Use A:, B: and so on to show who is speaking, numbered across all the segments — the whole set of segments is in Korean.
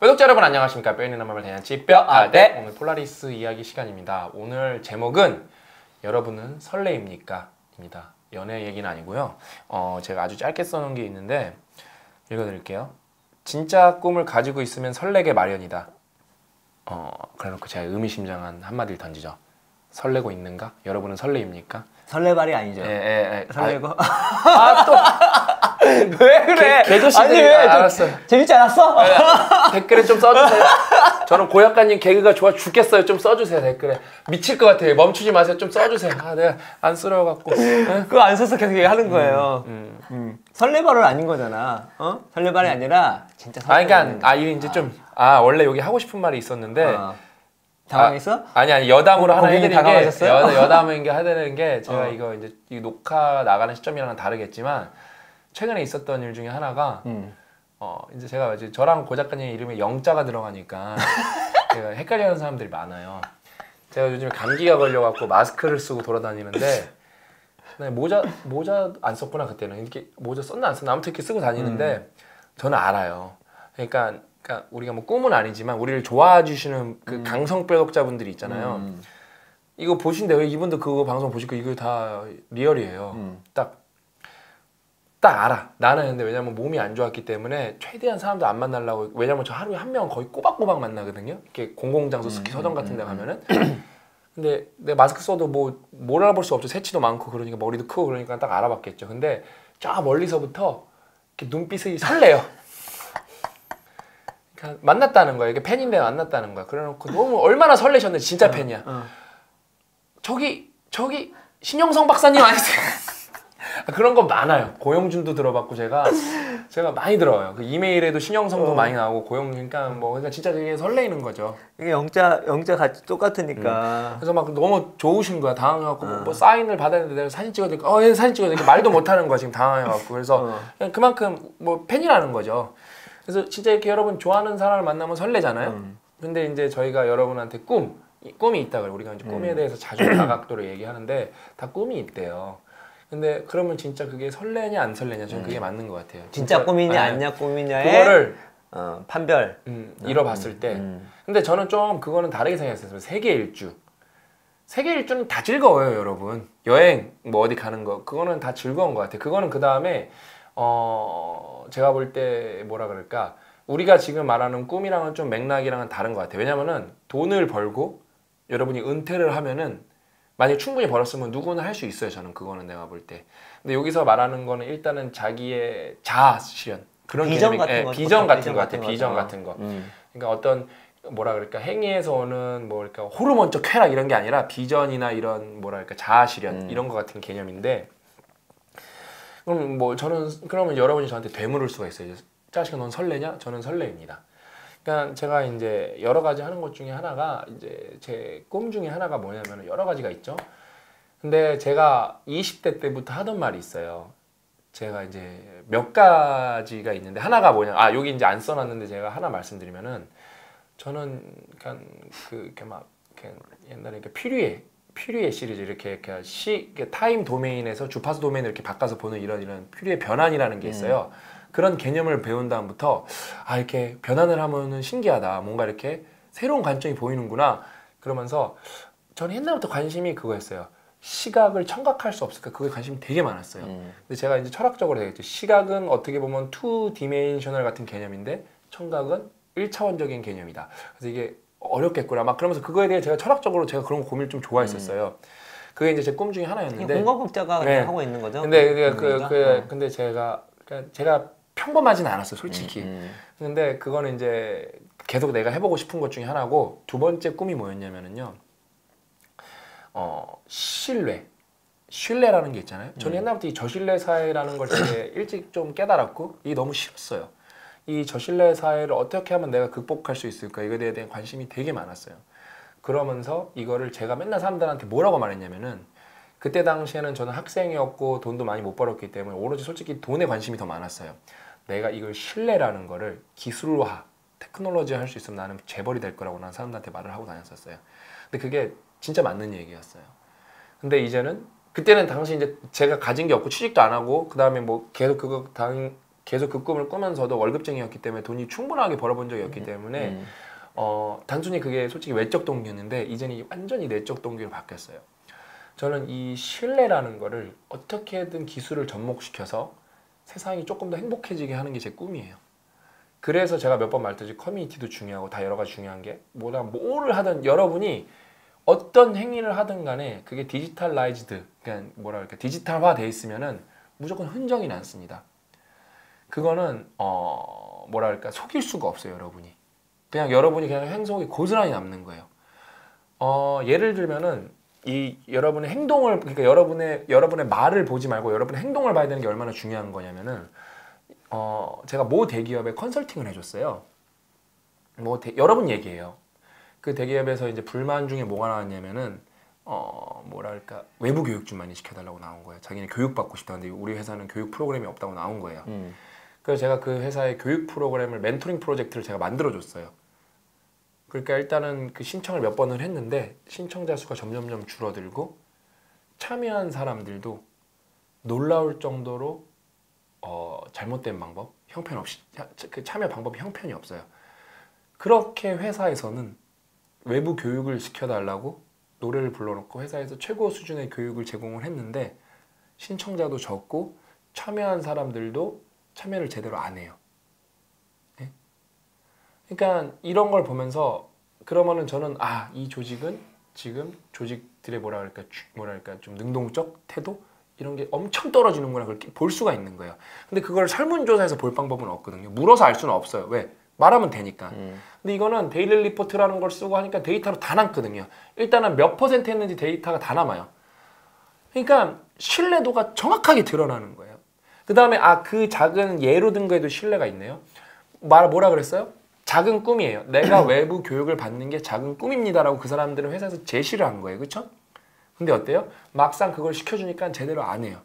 A: 구독자 여러분 안녕하십니까. 뼈 있는 남을 대잔치 뼈아대 오늘 폴라리스 이야기 시간입니다. 오늘 제목은 여러분은 설레입니까? 입니다. 연애 얘기는 아니고요. 제가 아주 짧게 써놓은 게 있는데 읽어드릴게요. 진짜 꿈을 가지고 있으면 설레게 마련이다. 그래놓고 제가 의미심장한 한마디를 던지죠. 설레고 있는가? 여러분은 설레입니까?
B: 설레발이 아니죠. 설레고.
A: 또
B: 왜 그래?
A: 개조씨들이 알았어.
B: 재밌지 않았어?
A: 댓글에 좀 써주세요. 저는 고약가님 개그가 좋아 죽겠어요. 좀 써주세요 댓글에. 미칠 것 같아요. 멈추지 마세요. 좀 써주세요. 내가 안쓰러워갖고.
B: 그거 안 써서 계속 얘기하는 거예요. 설레발은 아닌 거잖아. 설레발이 아니라 진짜 설레.
A: 그러니까 이제 좀 원래 여기 하고 싶은 말이 있었는데.
B: 당황했어?
A: 아니 여담으로 하나 해드리는 게 여담인 게 해드리는 게 제가 이거 이제 이 녹화 나가는 시점이랑은 다르겠지만 최근에 있었던 일 중에 하나가 이제 제가 이제 저랑 고 작가님 이름에 영자가 들어가니까 제가 헷갈려하는 사람들이 많아요. 제가 요즘에 감기가 걸려갖고 마스크를 쓰고 돌아다니는데 모자 안 썼구나 그때는. 이렇게 모자 썼나 안 썼나 아무튼 이렇게 쓰고 다니는데 저는 알아요. 그러니까 우리가 뭐 꿈은 아니지만 우리를 좋아해 주시는 그 강성뼈 독자분들이 있잖아요. 이거 보신대요. 이분도 그거 방송 보시고 이거 다 리얼이에요. 딱 알아. 나는 근데 왜냐면 몸이 안 좋았기 때문에 최대한 사람들 안 만나려고. 왜냐면 저 하루에 한 명 거의 꼬박꼬박 만나거든요. 이렇게 공공장소 스키 서점 같은 데 가면은. 근데 내 마스크 써도 뭘 알아볼 수 없죠. 새치도 많고 그러니까 머리도 크고 그러니까 딱 알아봤겠죠. 근데 저 멀리서부터 이렇게 눈빛이 설레요. 그러니까 만났다는 거야. 이게 팬인데 만났다는 거야. 그래놓고 너무 얼마나 설레셨는데 진짜 팬이야. 저기 신영성 박사님 아니세요? 그런 거 많아요. 고영준도 들어봤고 제가 많이 들어요. 그 이메일에도 신영성도 많이 나오고 그러니까 진짜 되게 설레이는 거죠.
B: 이게 영자 같이 똑같으니까.
A: 그래서 막 너무 좋으신 거야. 당황해갖고 뭐 사인을 받았는데 내가 사진 찍어드릴까? 사진 찍어드릴까? 말도 못하는 거야 지금 당황해갖고. 그래서 그냥 그만큼 뭐 팬이라는 거죠. 그래서 진짜 이렇게 여러분 좋아하는 사람을 만나면 설레잖아요. 근데 이제 저희가 여러분한테 꿈이 있다 그래. 우리가 이제 꿈에 대해서 자주 다각도로 얘기하는데 다 꿈이 있대요. 근데 그러면 진짜 그게 설레냐 안 설레냐 저는 그게 맞는 것 같아요.
B: 진짜 꿈이냐 아니냐 꿈이냐의
A: 그거를
B: 판별
A: 이뤄봤을 때. 근데 저는 좀 그거는 다르게 생각했어요. 세계 일주는 다 즐거워요, 여러분. 여행 뭐 어디 가는 거 그거는 다 즐거운 것 같아요. 그거는 그 다음에 제가 볼 때 뭐라 그럴까, 우리가 지금 말하는 꿈이랑은 좀 맥락이랑은 다른 것 같아요. 왜냐면은 돈을 벌고 여러분이 은퇴를 하면은 만약에 충분히 벌었으면 누구나 할 수 있어요. 저는 그거는 내가 볼 때. 근데 여기서 말하는 거는 일단은 자기의 자아 실현, 그런
B: 비전 같은 거,
A: 비전 같은 거 같아. 비전 같은 거. 그러니까 어떤 뭐라 그럴까, 행위에서 오는 뭐 그러니까 호르몬적 쾌락 이런 게 아니라 비전이나 이런 뭐랄까 자아 실현 이런 거 같은 개념인데. 그럼 뭐 저는 그러면 여러분이 저한테 되물을 수가 있어요. 짜식아 넌 설레냐? 저는 설레입니다. 그러니까 제가 이제 여러 가지 하는 것 중에 하나가 이제 제 꿈 중에 하나가 뭐냐면 여러 가지가 있죠. 근데 제가 20대 때부터 하던 말이 있어요. 제가 이제 몇 가지가 있는데 하나가 뭐냐, 여기 이제 안 써놨는데 제가 하나 말씀드리면은 저는 그냥 이렇게 막 옛날에 퓨리에 시리즈 이렇게 타임 도메인에서 주파수 도메인을 이렇게 바꿔서 보는 이런 퓨리의 변환이라는 게 있어요. 그런 개념을 배운 다음부터 이렇게 변환을 하면은 신기하다. 뭔가 이렇게 새로운 관점이 보이는구나. 그러면서 저는 옛날부터 관심이 그거였어요. 시각을 청각할 수 없을까? 그게 관심이 되게 많았어요. 근데 제가 이제 철학적으로 되겠죠. 시각은 어떻게 보면 투 디멘셔널 같은 개념인데 청각은 1차원적인 개념이다. 그래서 이게 어렵겠구나. 막 그러면서 그거에 대해 제가 철학적으로 제가 그런 거 고민을 좀 좋아했었어요. 그게 이제 제 꿈 중에 하나였는데.
B: 공과국자가 하고 있는 거죠.
A: 근데 제가 평범하진 않았어요, 솔직히. 근데 그거는 이제 계속 내가 해보고 싶은 것 중에 하나고, 두 번째 꿈이 뭐였냐면은요, 신뢰라는 게 있잖아요. 저는 옛날부터 이 저신뢰 사회라는 걸 되게 일찍 좀 깨달았고, 이게 너무 싫었어요. 이 저신뢰 사회를 어떻게 하면 내가 극복할 수 있을까, 이거에 대한 관심이 되게 많았어요. 그러면서 이거를 제가 맨날 사람들한테 뭐라고 말했냐면은, 그때 당시에는 저는 학생이었고 돈도 많이 못 벌었기 때문에 오로지 솔직히 돈에 관심이 더 많았어요. 내가 이걸 신뢰라는 거를 기술화, 테크놀로지 할 수 있으면 나는 재벌이 될 거라고 난 사람들한테 말을 하고 다녔었어요. 근데 그게 진짜 맞는 얘기였어요. 근데 이제는, 그때는 당시 이제 제가 가진 게 없고 취직도 안 하고 그 다음에 뭐 계속 계속 그 꿈을 꾸면서도 월급쟁이였기 때문에 돈이 충분하게 벌어본 적이 없기 때문에 단순히 그게 솔직히 외적 동기였는데 이제는 완전히 내적 동기로 바뀌었어요. 저는 이 신뢰라는 거를 어떻게든 기술을 접목시켜서 세상이 조금 더 행복해지게 하는 게 제 꿈이에요. 그래서 제가 몇 번 말했듯이 커뮤니티도 중요하고 다 여러 가지 중요한 게 뭐를 하든 여러분이 어떤 행위를 하든 간에 그게 디지털라이즈드, 그냥 뭐랄까 디지털화 돼 있으면은 무조건 흔적이 남습니다. 그거는 뭐랄까 속일 수가 없어요, 여러분이. 그냥 여러분이 그냥 행동이 고스란히 남는 거예요. 예를 들면은 이 여러분의 행동을, 그러니까 여러분의 말을 보지 말고 여러분의 행동을 봐야 되는 게 얼마나 중요한 거냐면은 제가 모 대기업에 컨설팅을 해줬어요. 여러분 얘기예요. 그 대기업에서 이제 불만 중에 뭐가 나왔냐면은 뭐랄까 외부 교육 좀 많이 시켜달라고 나온 거예요. 자기는 교육 받고 싶다는데 우리 회사는 교육 프로그램이 없다고 나온 거예요. 그래서 제가 그 회사의 교육 프로그램을 멘토링 프로젝트를 제가 만들어줬어요. 그러니까 일단은 그 신청을 몇 번을 했는데 신청자 수가 점점점 줄어들고 참여한 사람들도 놀라울 정도로 잘못된 방법, 형편없이 그 참여 방법이 형편이 없어요. 그렇게 회사에서는 외부 교육을 시켜달라고 노래를 불러놓고 회사에서 최고 수준의 교육을 제공을 했는데 신청자도 적고 참여한 사람들도 참여를 제대로 안 해요. 네? 그러니까 이런 걸 보면서 그러면은 저는 이 조직은 지금 조직들의 뭐랄까 좀 능동적 태도 이런 게 엄청 떨어지는구나 그렇게 볼 수가 있는 거예요. 근데 그걸 설문조사에서 볼 방법은 없거든요. 물어서 알 수는 없어요. 왜? 말하면 되니까. 근데 이거는 데일리 리포트라는 걸 쓰고 하니까 데이터로 다 남거든요. 일단은 몇 % 했는지 데이터가 다 남아요. 그러니까 신뢰도가 정확하게 드러나는 거예요. 그 다음에 그 작은 예로 든 거에도 신뢰가 있네요. 뭐라 그랬어요? 작은 꿈이에요. 내가 외부 교육을 받는 게 작은 꿈입니다라고 그 사람들은 회사에서 제시를 한 거예요. 그렇죠? 근데 어때요? 막상 그걸 시켜주니까 제대로 안 해요.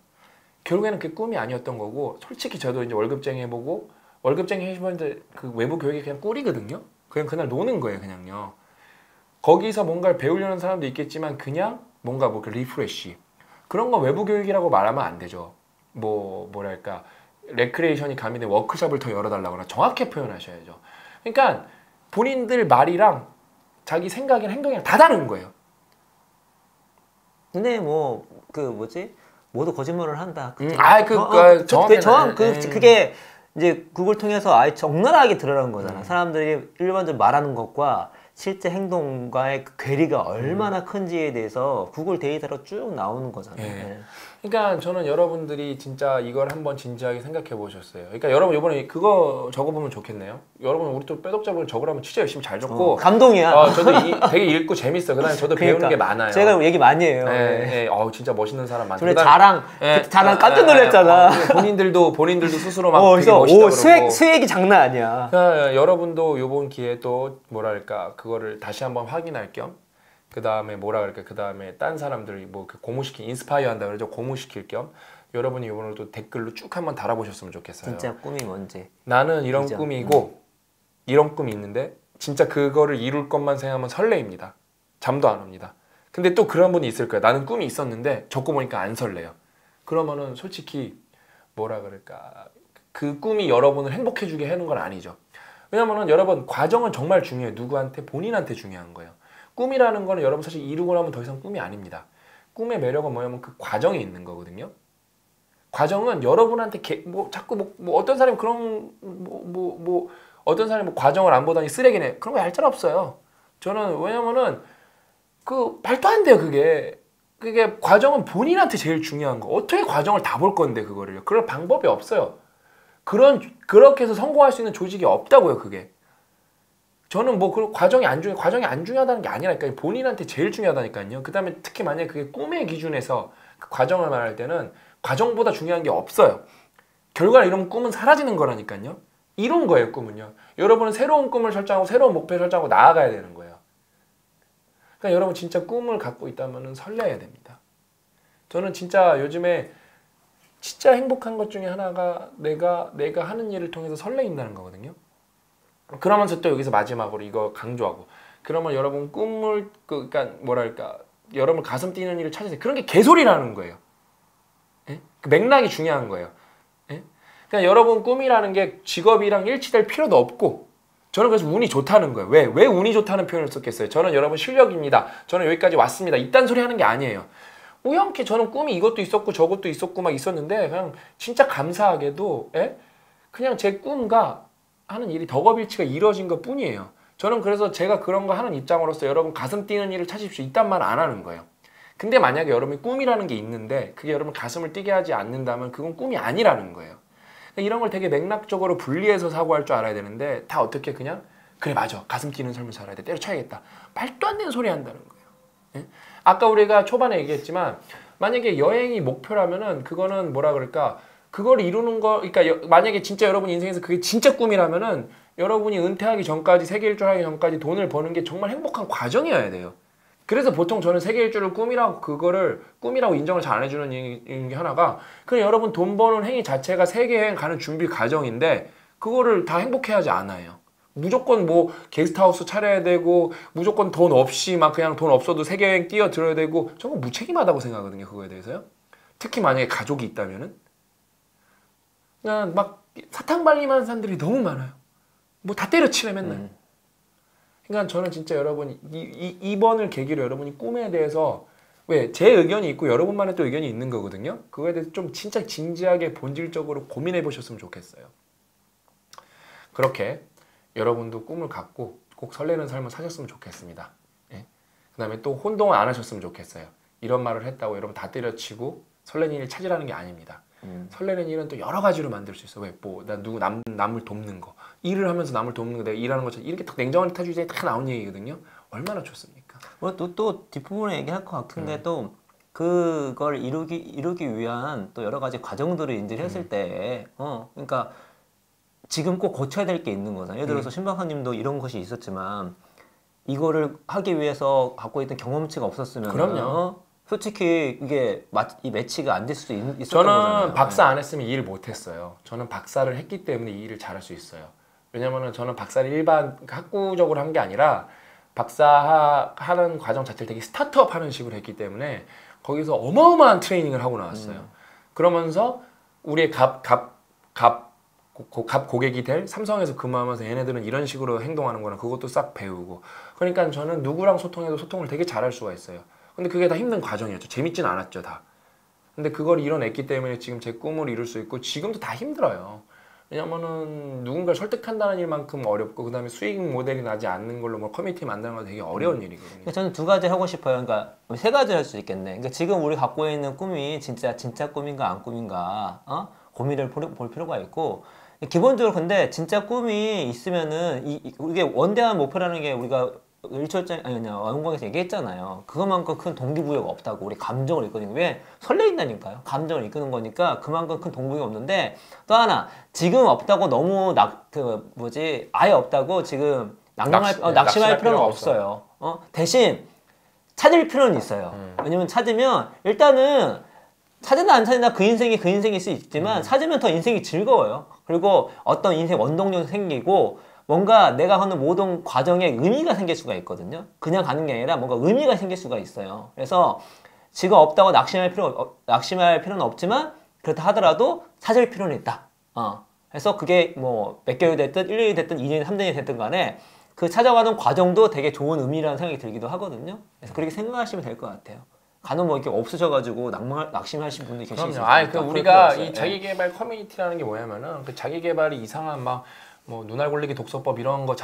A: 결국에는 그게 꿈이 아니었던 거고 솔직히 저도 이제 월급쟁이 해보고 월급쟁이 해보는데 그 외부 교육이 그냥 꿀이거든요. 그냥 그날 노는 거예요. 그냥요. 거기서 뭔가를 배우려는 사람도 있겠지만 그냥 뭔가 그 리프레쉬 그런 거 외부 교육이라고 말하면 안 되죠. 뭐랄까 레크레이션이 가미된 워크숍을 더 열어달라거나 정확히 표현하셔야죠. 그러니까 본인들 말이랑 자기 생각이랑 행동이랑 다 다른 거예요.
B: 근데 모두 거짓말을 한다. 그게 이제 그걸 통해서 아예 적나라하게 드러나는 거잖아. 사람들이 일반적으로 말하는 것과 실제 행동과의 그 괴리가 얼마나 큰지에 대해서 구글 데이터로 쭉 나오는 거잖아요.
A: 네. 그러니까 저는 여러분들이 진짜 이걸 한번 진지하게 생각해 보셨어요. 그러니까 여러분 이번에 그거 적어보면 좋겠네요. 여러분 우리 또 뼈독자분 적으라면 진짜 열심히 잘 적고
B: 감동이야.
A: 저도 되게 읽고 재밌어. 그다음에 저도 배우는 게 많아요.
B: 제가 얘기 많이 해요.
A: 진짜 멋있는 사람 많죠.
B: 그래 자랑 깜짝 놀랐잖아.
A: 본인들도 스스로 막 되게 멋있다 그러고
B: 수액이 장난 아니야.
A: 그러니까 여러분도 이번 기회에 또 뭐랄까 그거를 다시 한번 확인할 겸 그 다음에 그 다음에 딴 사람들이 고무시킨 인스파이어 한다 그러죠. 고무시킬 겸 여러분이 이번에 또 댓글로 쭉 한번 달아보셨으면 좋겠어요.
B: 진짜 꿈이 뭔지.
A: 나는 이런 꿈이고 이런 꿈이 있는데 진짜 그거를 이룰 것만 생각하면 설레입니다. 잠도 안 옵니다. 근데 또 그런 분이 있을 거예요. 나는 꿈이 있었는데 적고 보니까 안 설레요. 그러면은 솔직히 그 꿈이 여러분을 행복해지게 하는 건 아니죠. 왜냐면은 여러분 과정은 정말 중요해요. 누구한테? 본인한테 중요한 거예요. 꿈이라는 거는 여러분 사실 이루고 나면 더 이상 꿈이 아닙니다. 꿈의 매력은 뭐냐면 그 과정에 있는 거거든요. 과정은 여러분한테 자꾸 어떤 사람이 그런 어떤 사람이 과정을 안 보다니 쓰레기네 그런 거 얄짤 없어요. 저는 왜냐면은 말도 안 돼요. 그게 과정은 본인한테 제일 중요한 거. 어떻게 과정을 다 볼 건데 그거를요. 그럴 방법이 없어요. 그렇게 해서 성공할 수 있는 조직이 없다고요. 그게. 저는 과정이 안 중요하다는 게 아니라니까요. 본인한테 제일 중요하다니까요. 그 다음에 특히 만약에 그게 꿈의 기준에서 그 과정을 말할 때는 과정보다 중요한 게 없어요. 결과를 이루면 꿈은 사라지는 거라니까요. 이룬 거예요, 꿈은요. 여러분은 새로운 꿈을 설정하고 새로운 목표를 설정하고 나아가야 되는 거예요. 그러니까 여러분 진짜 꿈을 갖고 있다면 설레야 됩니다. 저는 진짜 요즘에 진짜 행복한 것 중에 하나가 내가 하는 일을 통해서 설레인다는 거거든요. 그러면서 또 여기서 마지막으로 이거 강조하고 그러면 여러분 꿈을 그러니까 여러분 가슴 뛰는 일을 찾으세요. 그런 게 개소리라는 거예요. 예? 그 맥락이 중요한 거예요. 예? 그냥 여러분 꿈이라는 게 직업이랑 일치될 필요도 없고 저는 그래서 운이 좋다는 거예요. 왜 운이 좋다는 표현을 썼겠어요? 저는 여러분 실력입니다. 저는 여기까지 왔습니다. 이딴 소리 하는 게 아니에요. 우연히 저는 꿈이 이것도 있었고 저것도 있었고 막 있었는데 그냥 진짜 감사하게도 그냥 제 꿈과 하는 일이 덕업일치가 이루어진 것 뿐이에요. 저는 그래서 제가 그런 거 하는 입장으로서 여러분 가슴 뛰는 일을 찾으십시오. 이딴 말 안 하는 거예요. 근데 만약에 여러분이 꿈이라는 게 있는데 그게 여러분 가슴을 뛰게 하지 않는다면 그건 꿈이 아니라는 거예요. 이런 걸 되게 맥락적으로 분리해서 사고할 줄 알아야 되는데 다 어떻게 그냥 그래 맞아 가슴 뛰는 삶을 살아야 돼 때려쳐야겠다 말도 안 되는 소리 한다는 거예요. 아까 우리가 초반에 얘기했지만 만약에 여행이 목표라면은 그거는 뭐라 그럴까 그걸 이루는 거 그러니까 만약에 진짜 여러분 인생에서 그게 진짜 꿈이라면은 여러분이 은퇴하기 전까지 세계 일주를 하기 전까지 돈을 버는 게 정말 행복한 과정이어야 돼요. 그래서 보통 저는 세계 일주를 꿈이라고 그거를 꿈이라고 인정을 잘 안 해주는 게 하나가 그냥 여러분 돈 버는 행위 자체가 세계 여행 가는 준비 과정인데 그거를 다 행복해하지 않아요. 무조건 뭐 게스트하우스 차려야 되고 무조건 돈 없이 막 그냥 돈 없어도 세계 여행 뛰어들어야 되고 저건 무책임하다고 생각하거든요. 그거에 대해서요. 특히 만약에 가족이 있다면은 그냥 막 사탕 발림하는 사람들이 너무 많아요. 뭐 다 때려치래 맨날. 그러니까 저는 진짜 여러분 이번을 계기로 여러분이 꿈에 대해서 왜 제 의견이 있고 여러분만의 또 의견이 있는 거거든요. 그거에 대해서 좀 진짜 진지하게 본질적으로 고민해 보셨으면 좋겠어요. 그렇게 여러분도 꿈을 갖고 꼭 설레는 삶을 사셨으면 좋겠습니다. 예? 그 다음에 또 혼동을 안 하셨으면 좋겠어요. 이런 말을 했다고 여러분 다 때려치고 설레는 일 찾으라는 게 아닙니다. 설레는 일은 또 여러 가지로 만들 수 있어. 왜? 뭐 나 누구 남을 돕는 거 일을 하면서 남을 돕는 거 내가 일하는 것처럼 이렇게 딱 냉정한 타주제에 딱 나온 얘기거든요. 얼마나 좋습니까?
B: 또 뒷부분에 얘기할 것 같은데 또 그걸 이루기 위한 또 여러 가지 과정들을 인지를 했을 때 그러니까 지금 꼭 고쳐야 될 게 있는 거잖아요. 예를 들어서 신 박사님도 이런 것이 있었지만 이거를 하기 위해서 갖고 있던 경험치가 없었으면
A: 그럼요.
B: 솔직히 이게 이 매치가 안 될 수도 있었던
A: 저는
B: 거잖아요.
A: 박사 안 했으면 이 일을 못 했어요. 저는 박사를 했기 때문에 이 일을 잘할 수 있어요. 왜냐면은 저는 박사를 일반 학구적으로 한 게 아니라 박사 하는 과정 자체를 되게 스타트업 하는 식으로 했기 때문에 거기서 어마어마한 트레이닝을 하고 나왔어요. 그러면서 우리의 고객이 될 삼성에서 근무하면서 얘네들은 이런 식으로 행동하는 거나 그것도 싹 배우고 그러니까 저는 누구랑 소통해도 소통을 되게 잘할 수가 있어요. 근데 그게 다 힘든 과정이었죠. 재밌진 않았죠, 다. 근데 그걸 이뤄냈기 때문에 지금 제 꿈을 이룰 수 있고 지금도 다 힘들어요. 왜냐면은 누군가를 설득한다는 일만큼 어렵고 그 다음에 수익 모델이 나지 않는 걸로 뭐 커뮤니티 만드는 건 되게 어려운 일이거든요.
B: 저는 두 가지 하고 싶어요. 그러니까 세 가지 할 수 있겠네. 그러니까 지금 우리 갖고 있는 꿈이 진짜 꿈인가 안 꿈인가 고민을 볼 필요가 있고 기본적으로 근데 진짜 꿈이 있으면은 이게 원대한 목표라는 게 우리가 영광에서 얘기했잖아요. 그것만큼 큰 동기부여가 없다고. 우리 감정을 이끄는 게 왜 설레인다니까요. 감정을 이끄는 거니까 그만큼 큰 동기부여가 없는데 또 하나 지금 없다고 너무 아예 없다고 지금 낙심할 필요는 없어요. 대신 찾을 필요는 있어요. 왜냐면 찾으면 일단은 찾으나 안 찾으나 그 인생이 그 인생일 수 있지만 찾으면 더 인생이 즐거워요. 그리고 어떤 인생 원동력이 생기고 뭔가 내가 하는 모든 과정에 의미가 생길 수가 있거든요. 그냥 가는 게 아니라 뭔가 의미가 생길 수가 있어요. 그래서 지금 없다고 낙심할 필요는 없지만 그렇다 하더라도 찾을 필요는 있다. 그래서 그게 뭐 몇 개월이 됐든 1년이 됐든 2년이 3년이 됐든 간에 그 찾아가는 과정도 되게 좋은 의미라는 생각이 들기도 하거든요. 그래서 그렇게 생각하시면 될 것 같아요. 간혹 뭐 이렇게 없으셔가지고 낙심하신 분들이 계실 수 있어요.
A: 그 우리가 이 자기개발 커뮤니티라는 게 뭐냐면은 그 자기개발이 이상한 막 뭐 눈알 굴리기 독서법 이런 거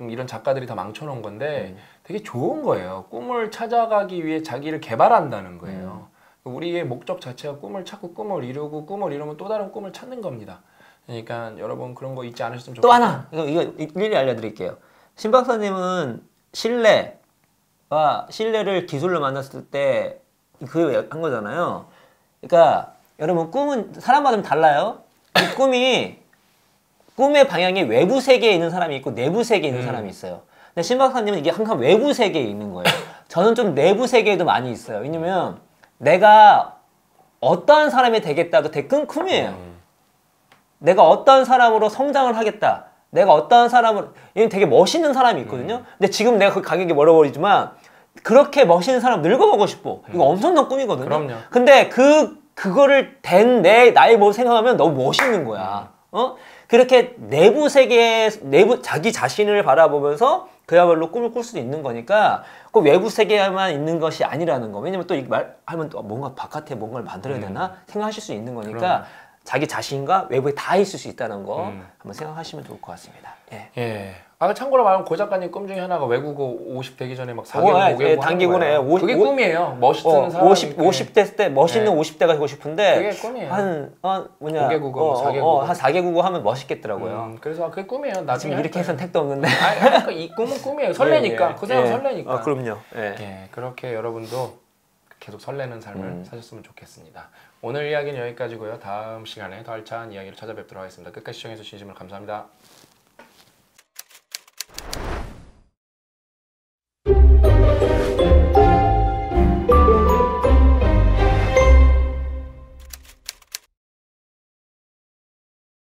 A: 이런 작가들이 다 망쳐놓은 건데 되게 좋은 거예요. 꿈을 찾아가기 위해 자기를 개발한다는 거예요. 우리의 목적 자체가 꿈을 찾고 꿈을 이루고 꿈을 이루면 또 다른 꿈을 찾는 겁니다. 그러니까 여러분 그런 거 잊지 않으셨으면 좋겠어요.
B: 또 하나 이거 일일이 알려드릴게요. 신 박사님은 신뢰를 기술로 만났을 때 그 한 거잖아요. 그러니까 여러분 꿈은 사람마다 달라요. 이 꿈의 방향이 외부 세계에 있는 사람이 있고 내부 세계에 있는 사람이 있어요. 근데 신 박사님은 이게 항상 외부 세계에 있는 거예요. 저는 좀 내부 세계에도 많이 있어요. 왜냐면 내가 어떠한 사람이 되겠다도 되게 큰 꿈이에요. 내가 어떠한 사람으로 성장을 하겠다. 내가 어떠한 사람으로 얘는 되게 멋있는 사람이 있거든요. 근데 지금 내가 그 가격이 멀어버리지만 그렇게 멋있는 사람 늙어가고 싶어. 이거 엄청난 꿈이거든요.
A: 그럼요.
B: 근데 그 그거를 된 나의 모습 생각하면 너무 멋있는 거야. 그렇게 내부 세계, 자기 자신을 바라보면서 그야말로 꿈을 꿀 수도 있는 거니까 꼭 외부 세계에만 있는 것이 아니라는 거. 왜냐면 또 이 말하면 또 뭔가 바깥에 뭔가를 만들어야 되나 생각하실 수 있는 거니까
A: 그럼.
B: 자기 자신과 외부에 다 있을 수 있다는 거 한번 생각하시면 좋을 것 같습니다. 예.
A: 예. 아 참고로 말하면 고 작가님 꿈 중에 하나가 외국어 50 되기 전에 막 4개국 5개국
B: 단기군에
A: 그게 꿈이에요. 멋있는 사람
B: 50대 때 멋있는 50대가 되고 싶은데
A: 그게 꿈이에요.
B: 한
A: 5개국어, 4개국어.
B: 한 4개국어 하면 멋있겠더라고요.
A: 그래서 그게 꿈이에요. 나중에
B: 지금 이렇게 해서는 택도 없는데.
A: 그러니까 이 꿈은 꿈이에요. 설레니까. 그 생각 설레니까.
B: 그럼요.
A: 예, 그렇게 여러분도 계속 설레는 삶을 사셨으면 좋겠습니다. 오늘 이야기는 여기까지고요. 다음 시간에 더 알찬 이야기를 찾아뵙도록 하겠습니다. 끝까지 시청해주셔서 진심으로 감사합니다.